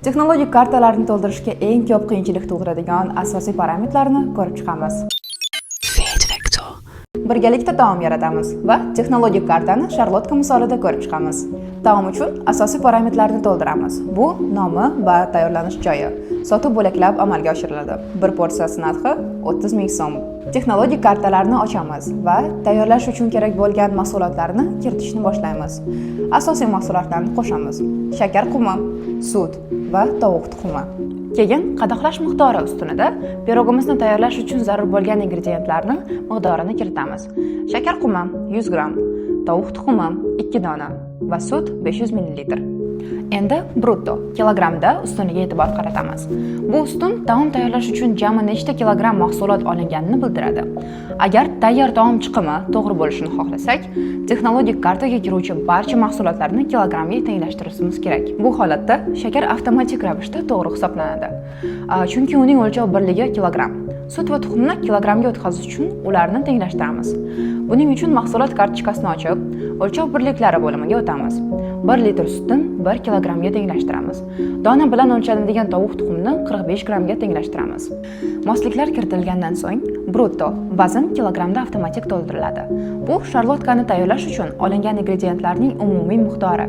Texnologik kartalarni to'ldirishga eng ko'p qiyinchilik tug'diradigan asosiy parametrlarni ko'rib chiqamiz. Birgalikda taom yaratamiz va texnologik kartani sharlotka misolida ko'rib chiqamiz. Taom uchun asosiy parametrlarni to'ldiramiz. Bu nomi va tayyorlanish joyi. Sotuv bo'laklab amalga oshiriladi. Bir porsiyasi narxi 30 ming so'm. Texnologik kartalarni ochamiz va tayyorlash uchun kerak bo'lgan mahsulotlarni kiritishni boshlaymiz. Asosiy mahsulotlarni qo'shamiz: shakar qumi, sut va tovuq tuxumi. Keyin qadoqlash miqdori ustunida pirogimizni tayyorlash uchun zarur bo'lgan ingredientlarni miqdorini kiritamiz. Shakar qumi 100 gram, tovuq tuxumi 2 dona va sut 500 ml. Endi brutto kilogrammda ustuniga e'tibor qaratamiz. Bu ustun taom tayyorlash uchun jami nechta kilogramm mahsulot olinganini bildiradi. Agar tayyor taom chiqimi to'g'ri bo'lishini xohlasak, texnologik kartaga kiruvchi barcha mahsulotlarni kilogrammga tenglashtirishimiz kerak. Bu holatda shakar avtomatik ravishda to'g'ri hisoblanadi. Chunki uning o'lchov birligi kilogramm. Sut va tuxumni kilogrammga o'tkazish uchun ularni tenglashtiramiz. Buning uchun mahsulot kartochkasini ochib, o'lchov birliklari bo'limiga o'tamiz. 1 litr sutni 1 kilogrammga tenglashtiramiz. Dona bilan o'lchanadigan tovuq tuxumni 45 grammga tenglashtiramiz. Mosliklar kiritilgandan so'ng brutto vazn kilogrammda avtomatik to'ldiriladi. Bu sharlotkani tayyorlash uchun olingan ingredientlarning umumiy miqdori.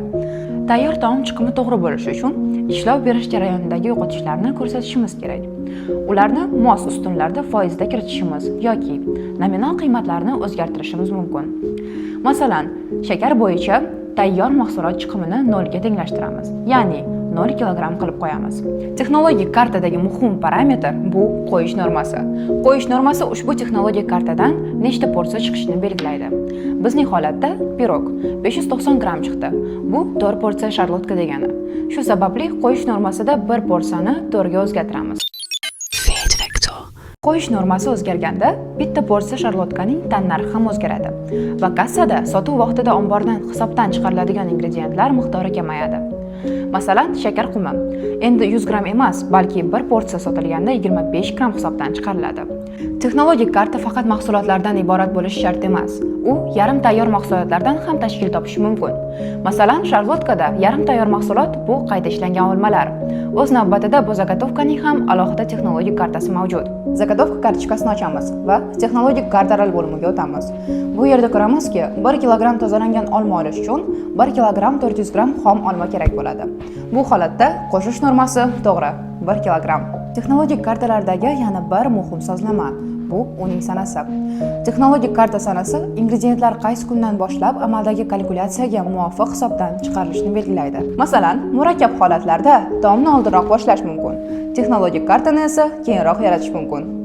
Tayyor taom chiqimi to'g'ri bo'lishi uchun ishlov berish jarayonidagi yo'qotishlarni ko'rsatishimiz kerak. Ularni mos ustunlarda foizda kiritishimiz yoki nominal qiymatlarni o'zgartirishimiz mumkin. Masalan, shakar bo'yicha tayyor mahsulot chiqimini 0 ga tenglashtiramiz, ya'ni 0 kilogramm qilib qo'yamiz. Texnologik kartadagi muhim parametr bu qo'yish normasi. Qo'yish normasi ushbu texnologik kartadan nechta porsiya chiqishini belgilaydi. Bizning holatda pirog 590 gramm chiqdi. Bu 4 porsiya sharlotka degani. Shu sababli qo'yish normasida 1 porsiyani 4 ga o'zgartiramiz. Qo'yish normasi o'zgarganda bitta porsiya sharlotkaning tannarxi ham o'zgaradi va kassada sotuv vaqtida ombordan hisobdan chiqariladigan ingredientlar miqdori kamayadi. Masalan, shakar qumi endi 100 gram emas, balki 1 porsiya sotilganda 25 gram hisobdan chiqariladi. Texnologik karta faqat mahsulotlardan iborat bo'lishi shart emas. U yarim tayyor mahsulotlardan ham tashkil topishi mumkin. Masalan, sharlotkada yarim tayyor mahsulot bu qayta ishlangan olmalar. O'z navbatida bu zagotovkaning ham alohida texnologik kartasi mavjud. Zagotovka kartochkasini ochamiz va texnologik kartalar bo'limiga o'tamiz. Bu yerda ko'ramizki, 1 kilogramm tozalangan olma olish uchun 1 kilogramm 400 gram xom olma kerak bo'ladi. Bu holatda qo'shish normasi to'g'ri, 1 kilogramm. Texnologik kartalardagi yana bir muhim sozlama bu uning sanasi. Texnologik karta sanasi ingredientlar qaysi kundan boshlab amaldagi kalkulyatsiyaga muvofiq hisobdan chiqarilishini belgilaydi. Masalan, murakkab holatlarda taomni oldinroq boshlash mumkin. Texnologik kartani esa keyinroq yaratish mumkin.